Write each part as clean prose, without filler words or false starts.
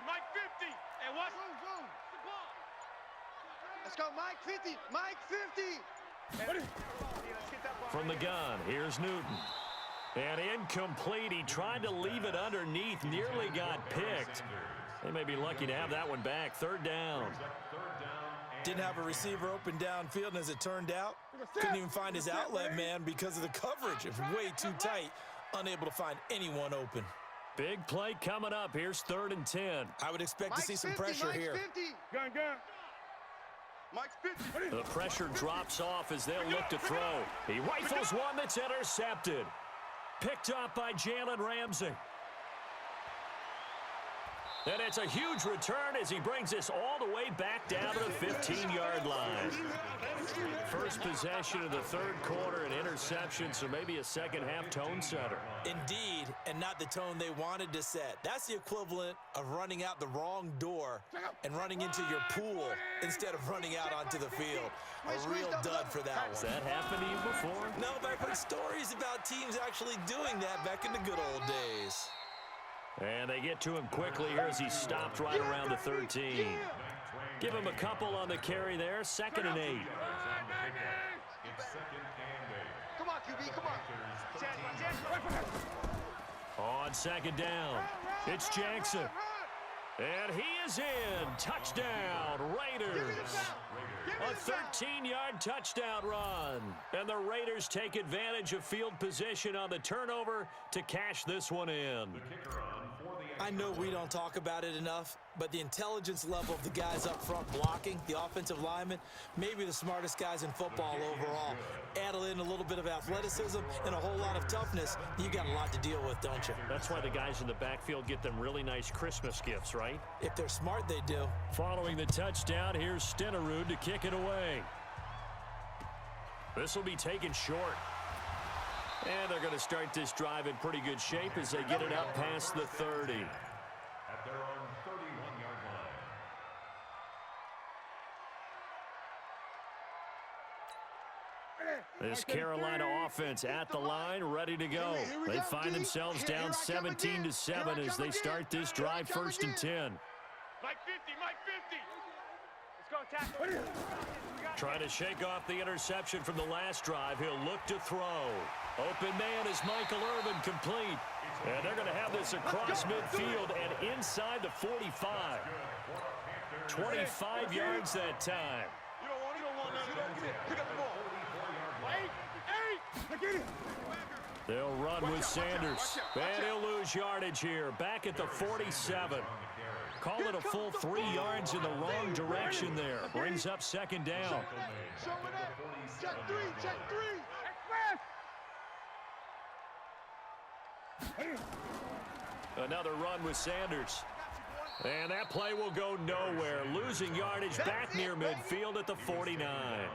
Mike 50. And what? Let's go, Mike 50. Mike 50. From the gun, here's Newton. And incomplete. He tried to leave it underneath, nearly got picked. They may be lucky to have that one back. Third down. Didn't have a receiver open downfield, and as it turned out, couldn't even find his outlet man because of the coverage. It was way too tight, unable to find anyone open. Big play coming up. Here's 3rd and 10. I would expect to see some pressure here. Gun. Mike's 50. The pressure drops off as they'll look to throw. He rifles one that's intercepted. Picked up by Jalen Ramsey. And it's a huge return as he brings this all the way back down to the 15-yard line. First possession of the third quarter, an interception, so maybe a second-half tone setter. Indeed, and not the tone they wanted to set. That's the equivalent of running out the wrong door and running into your pool instead of running out onto the field. A real dud for that one. Has that happened to you before? No, but I've heard stories about teams actually doing that back in the good old days. And they get to him quickly here as he stopped right around the 13. Give him a couple on the carry there. 2nd and 8. Come on, QB, come on. On 2nd down, it's Jackson. And he is in. Touchdown, Raiders. A 13-yard touchdown run. And the Raiders take advantage of field position on the turnover to cash this one in. I know we don't talk about it enough, but the intelligence level of the guys up front blocking, the offensive linemen, maybe the smartest guys in football overall. Add in a little bit of athleticism and a whole lot of toughness, you got a lot to deal with, don't you? That's why the guys in the backfield get them really nice Christmas gifts, right? If they're smart, they do. Following the touchdown, here's Stenerud to kick it away. This will be taken short. And they're going to start this drive in pretty good shape as they get it up past the 30. At their own 31-yard line. This Carolina offense at the line, ready to go. They find themselves down 17-7 as they start this drive 1st and 10. Mike 50. Let's go attack. Trying to shake off the interception from the last drive. He'll look to throw. Open man is Michael Irvin, complete. And they're going to have this across midfield and inside the 45. 25 yards that time. You don't want that. Pick up the ball. 8. They'll run with Sanders. And he'll lose yardage here. Back at the 47. Call it a full 3 yards in the wrong direction there. Brings up 2nd down. Check 3. Another run with Sanders. And that play will go nowhere. Losing yardage back near midfield at the 49.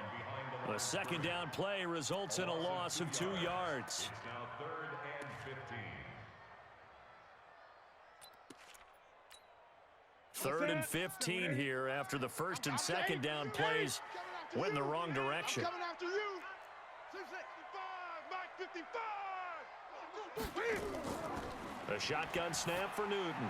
A 2nd down play results in a loss of 2 yards. Now 3rd and 15. 3rd and 15 here after the 1st and 2nd down plays went in the wrong direction. Coming after you. 665. Mike 55. A shotgun snap for Newton.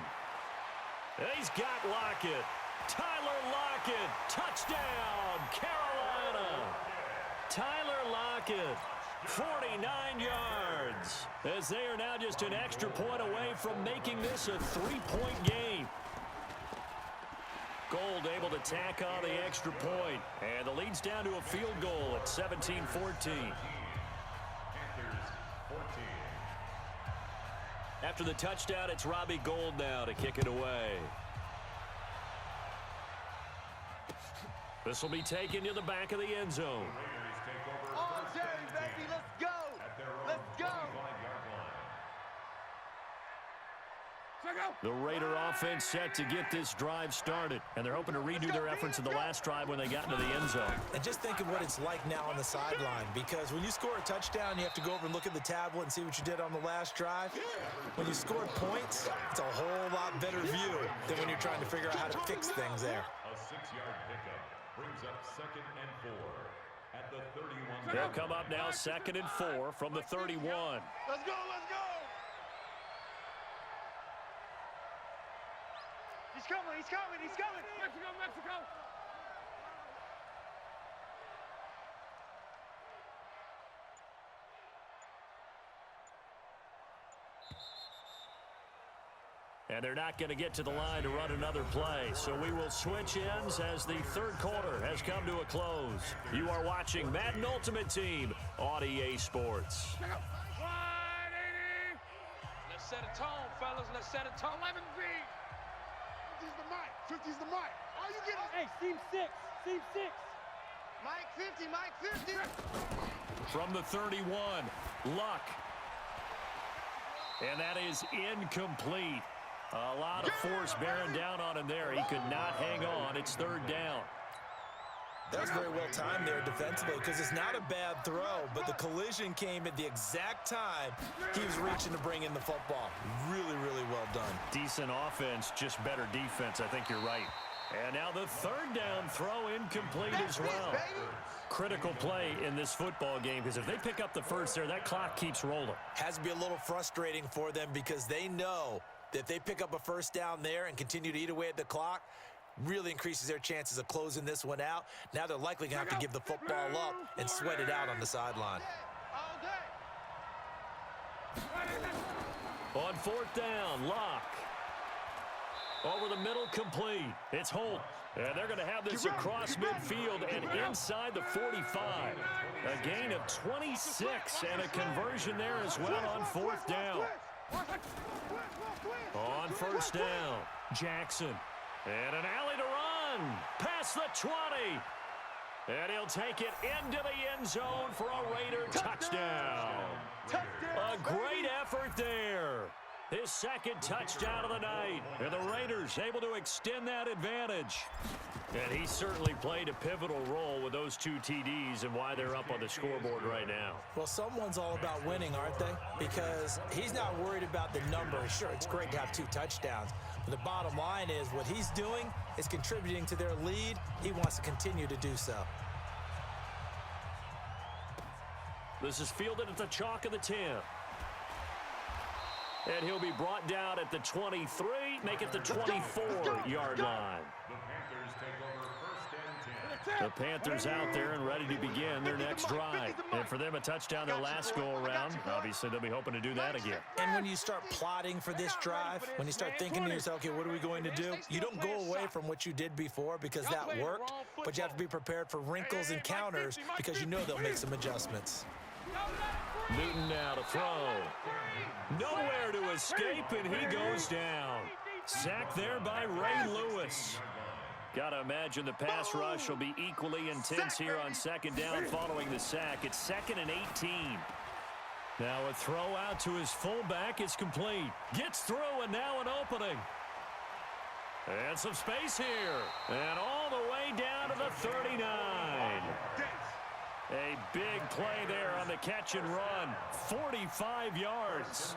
He's got Lockett. Tyler Lockett. Touchdown, Carolina. Tyler Lockett, 49 yards. As they are now just an extra point away from making this a 3-point game. Gold able to tack on the extra point. And the lead's down to a field goal at 17-14. After the touchdown, it's Robbie Gould now to kick it away. This will be taken to the back of the end zone. On Jerry, baby, let's go. Let's go. The Raider offense set to get this drive started, and they're hoping to redo their efforts in the last drive when they got into the end zone. And just think of what it's like now on the sideline, because when you score a touchdown, you have to go over and look at the tablet and see what you did on the last drive. When you scored points, it's a whole lot better view than when you're trying to figure out how to fix things there. A 6-yard pickup brings up 2nd and 4 at the 31. They'll come up now 2nd and 4 from the 31. Let's go. He's coming, he's coming, he's coming. Mexico, Mexico. And they're not going to get to the line to run another play. So we will switch ends as the third quarter has come to a close. You are watching Madden Ultimate Team on EA Sports. 180. Let's set a tone, fellas. Let's set a tone. 11 feet. 50's the mic. 50's the mic. Are you getting? Hey, seam 6. Seam 6. Mike 50, Mike 50. From the 31, Luck. And that is incomplete. A lot of force bearing down on him there. He could not hang on. It's third down. That was very well timed there defensively because it's not a bad throw, but the collision came at the exact time he was reaching to bring in the football. Really, really well done. Decent offense, just better defense. I think you're right. And now the third down throw incomplete as well. Critical play in this football game because if they pick up the first there, that clock keeps rolling. Has to be a little frustrating for them because they know that if they pick up a first down there and continue to eat away at the clock, really increases their chances of closing this one out. Now they're likely going to have to give the football up and sweat it out on the sideline. On fourth down, Lock. Over the middle, complete. It's Holt. And they're going to have this across midfield and inside the 45. A gain of 26 and a conversion there as well on fourth down. On first down, Jackson. And an alley to run. Past the 20. And he'll take it into the end zone for a Raider touchdown. A great effort there. His second touchdown of the night. And the Raiders able to extend that advantage. And he certainly played a pivotal role with those two TDs and why they're up on the scoreboard right now. Well, someone's all about winning, aren't they? Because he's not worried about the number. Sure, it's great to have 2 touchdowns. But the bottom line is what he's doing is contributing to their lead. He wants to continue to do so. This is fielded at the chalk of the 10. And he'll be brought down at the 23, make it the 24-yard line. The Panthers out there and ready to begin their next drive. And for them, a touchdown their last go-around. Obviously, they'll be hoping to do that again. And when you start plotting for this drive, when you start thinking to yourself, okay, what are we going to do? You don't go away from what you did before because that worked, but you have to be prepared for wrinkles and counters because you know they'll make some adjustments. Newton now to throw. Nowhere to escape, and he goes down. Sacked there by Ray Lewis. Got to imagine the pass rush will be equally intense here on second down following the sack. It's 2nd and 18. Now a throw out to his fullback is complete. Gets through, and now an opening. And some space here. And all the way down to the 39. A big play there on the catch and run. 45 yards.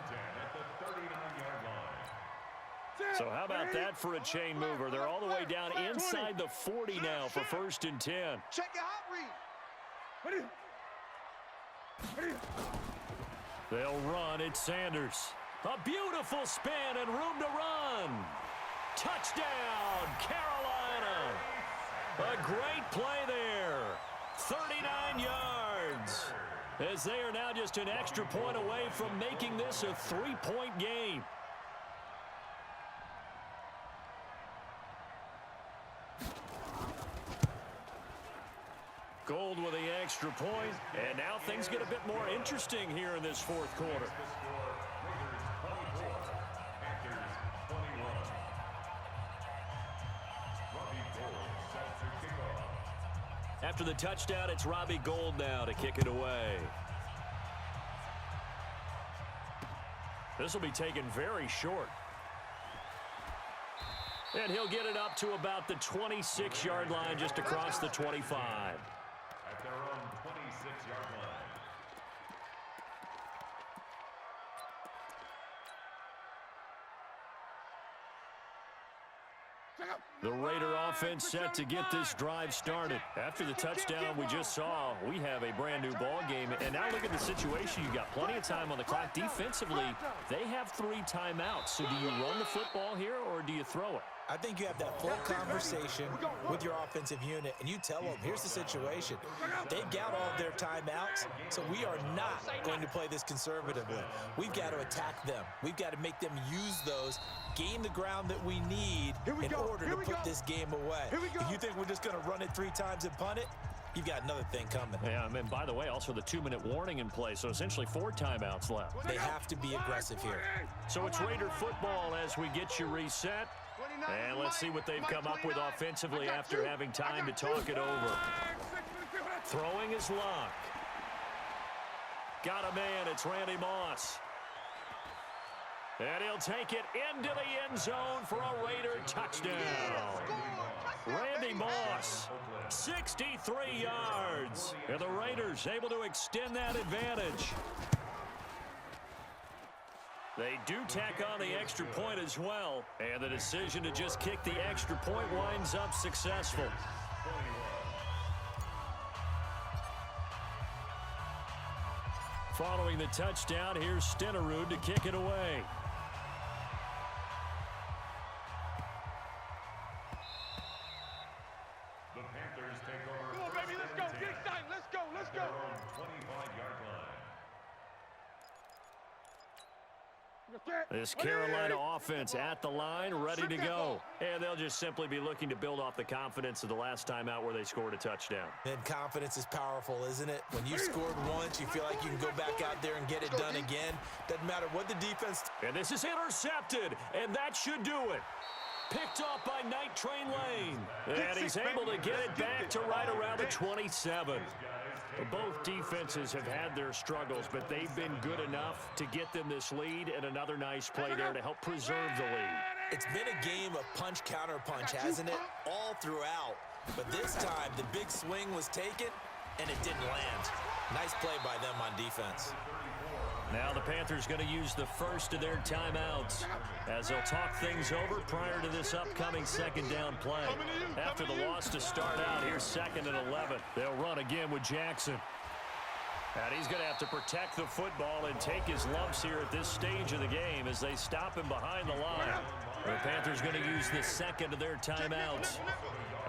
So how about that for a chain mover? They're all the way down inside the 40 now for 1st and 10. Check your hot read. They'll run. It's Sanders. A beautiful spin and room to run. Touchdown, Carolina. A great play there. 39 yards. As they are now just an extra point away from making this a 3-point game. Gold with the extra point, and now things get a bit more interesting here in this fourth quarter. After the touchdown, it's Robbie Gould now to kick it away. This will be taken very short. And he'll get it up to about the 26-yard line, just across the 25. At their own 26-yard line. The Raider offense set to get this drive started. After the touchdown we just saw, we have a brand new ball game. And now look at the situation. You've got plenty of time on the clock. Defensively, they have 3 timeouts. So do you run the football here or do you throw it? I think you have that full conversation with your offensive unit, and you tell them, here's the situation. They've got all of their timeouts, so we are not going to play this conservatively. We've got to attack them. We've got to make them use those, gain the ground that we need in order to put this game away. If you think we're just going to run it 3 times and punt it, you've got another thing coming. Yeah, and by the way, also the 2-minute warning in play, so essentially 4 timeouts left. They have to be aggressive here. So it's Raider football as we get you reset. And let's see what they've come up with offensively after having time to talk it over. Throwing is Luck. Got a man, it's Randy Moss. And he'll take it into the end zone for a Raider touchdown. Randy Moss, 63 yards. And the Raiders able to extend that advantage. They do tack on the extra point as well. And the decision to just kick the extra point winds up successful. Following the touchdown, here's Stenerud to kick it away. The Panthers take over. Come on, baby, let's go. Get excited. Let's go. Let's go. 25-yard line. This Carolina offense at the line, ready to go. And they'll just simply be looking to build off the confidence of the last time out where they scored a touchdown. And confidence is powerful, isn't it? When you scored once, you feel like you can go back out there and get it done again. Doesn't matter what the defense... And this is intercepted, and that should do it. Picked off by Night Train Lane. And he's able to get it back to right around the 27. Both defenses have had their struggles, but they've been good enough to get them this lead, and another nice play there to help preserve the lead. It's been a game of punch-counter-punch, hasn't it? All throughout. But this time, the big swing was taken, and it didn't land. Nice play by them on defense. Now the Panthers going to use the first of their timeouts as they'll talk things over prior to this upcoming second down play. After the loss to start out, here's 2nd and 11. They'll run again with Jackson. And he's going to have to protect the football and take his lumps here at this stage of the game as they stop him behind the line. The Panthers going to use the second of their timeouts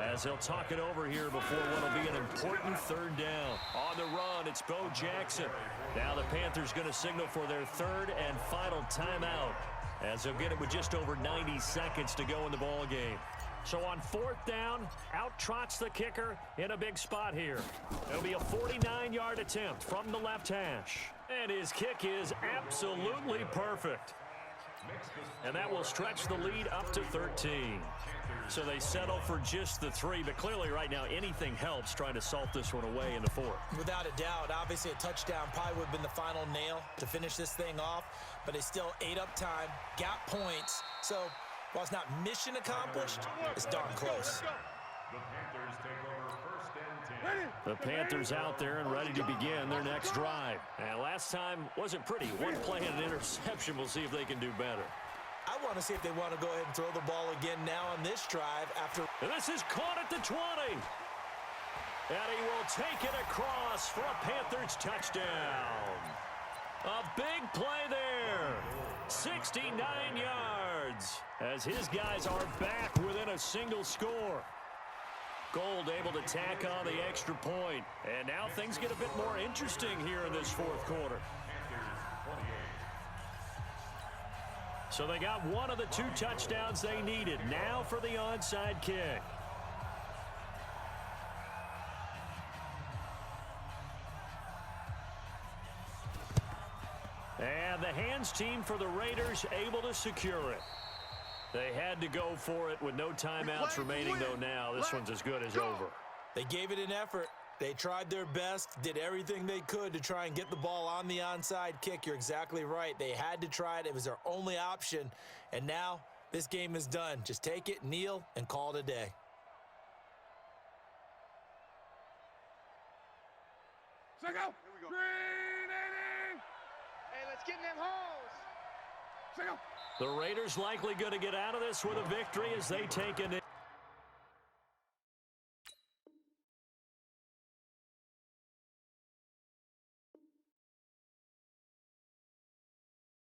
as they'll talk it over here before what will be an important 3rd down. On the run, it's Bo Jackson. Now the Panthers going to signal for their 3rd and final timeout as they'll get it with just over 90 seconds to go in the ball game. So on 4th down, out trots the kicker in a big spot here. It'll be a 49-yard attempt from the left hash. And his kick is absolutely perfect. And that will stretch the lead up to 13. So they settle for just the 3, but clearly right now anything helps trying to salt this one away in the 4th. Without a doubt, obviously a touchdown probably would have been the final nail to finish this thing off, but they still ate up time, got points. So while it's not mission accomplished, it's darn close. The Panthers take over 1st and 10. The Panthers out there and ready to begin their next drive. And last time wasn't pretty. One play and an interception. We'll see if they can do better. I want to see if they want to go ahead and throw the ball again now on this drive after... And this is caught at the 20. And he will take it across for a Panthers touchdown. A big play there. 69 yards as his guys are back within a single score. Gold able to tack on the extra point. And now things get a bit more interesting here in this 4th quarter. So they got one of the 2 touchdowns they needed. Now for the onside kick. And the hands team for the Raiders able to secure it. They had to go for it with no timeouts remaining, though now. This one's as good as over. They gave it an effort. They tried their best, did everything they could to try and get the ball on the onside kick. You're exactly right. They had to try it. It was their only option. And now this game is done. Just take it, kneel, and call it a day. Check out. Green 80. Hey, let's get in them holes. Check out. The Raiders likely going to get out of this with a victory as they take it.